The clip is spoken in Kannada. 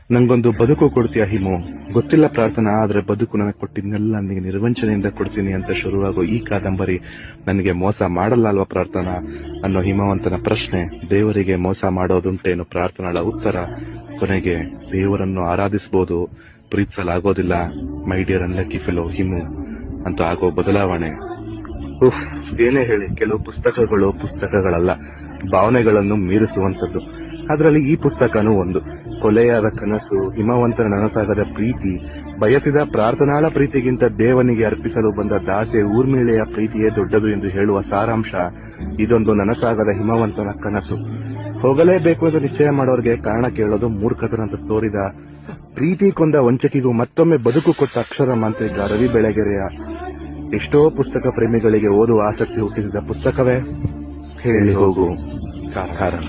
ನಂಗೊಂದು ಬದುಕು ಕೊಡ್ತೀಯ ಹಿಮು, ಗೊತ್ತಿಲ್ಲ ಪ್ರಾರ್ಥನಾ, ಆದ್ರೆ ಬದುಕು ನನಗೆ ಕೊಟ್ಟಿದ್ನೆಲ್ಲ ನನಗೆ ನಿರ್ವಂಚನೆಯಿಂದ ಕೊಡ್ತೀನಿ ಅಂತ ಶುರುವಾಗೋ ಈ ಕಾದಂಬರಿ ನನಗೆ ಮೋಸ ಮಾಡಲ್ಲ ಅಲ್ವಾ ಪ್ರಾರ್ಥನಾ ಅನ್ನೋ ಹಿಮವಂತನ ಪ್ರಶ್ನೆ, ದೇವರಿಗೆ ಮೋಸ ಮಾಡೋದುಂಟೇನು ಪ್ರಾರ್ಥನಾಳ ಉತ್ತರ, ಕೊನೆಗೆ ದೇವರನ್ನು ಆರಾಧಿಸಬಹುದು, ಪ್ರೀತಿಸಲಾಗೋದಿಲ್ಲ, ಮೈ ಡಿಯರ್ ಅನ್ಲಕ್ಕಿ ಫೆಲೋ ಹಿಮು ಅಂತ ಆಗೋ ಬದಲಾವಣೆ. ಉಫ್, ಏನೇ ಹೇಳಿ, ಕೆಲವು ಪುಸ್ತಕಗಳಲ್ಲ, ಭಾವನೆಗಳನ್ನು ಮೀರಿಸುವಂತದ್ದು. ಅದರಲ್ಲಿ ಈ ಪುಸ್ತಕನೂ ಒಂದು. ಕೊಲೆಯಾದ ಕನಸು, ಹಿಮವಂತನ ನನಸಾಗದ ಪ್ರೀತಿ, ಬಯಸಿದ ಪ್ರಾರ್ಥನಾಳ ಪ್ರೀತಿಗಿಂತ ದೇವನಿಗೆ ಅರ್ಪಿಸಲು ಬಂದ ದಾಸೆ ಊರ್ಮಿಳೆಯ ಪ್ರೀತಿಯೇ ದೊಡ್ಡದು ಎಂದು ಹೇಳುವ ಸಾರಾಂಶ ಇದೊಂದು ನನಸಾಗದ ಹಿಮವಂತನ ಕನಸು. ಹೋಗಲೇಬೇಕು ಎಂದು ನಿಶ್ಚಯ ಮಾಡೋರಿಗೆ ಕಾರಣ ಕೇಳೋದು ಮೂರ್ಖತನಂತ ತೋರಿದ, ಪ್ರೀತಿ ಕೊಂದ ವಂಚಕಿಗೂ ಮತ್ತೊಮ್ಮೆ ಬದುಕು ಕೊಟ್ಟ ಅಕ್ಷರ ಮಾಂತ್ರಿಕ ರವಿ ಬೆಳಗೆರೆಯ ಎಷ್ಟೋ ಪುಸ್ತಕ ಪ್ರೇಮಿಗಳಿಗೆ ಓದುವ ಆಸಕ್ತಿ ಹುಟ್ಟಿಸಿದ ಪುಸ್ತಕವೇ ಹೇಳಿ ಹೋಗು ಕಾರಣ.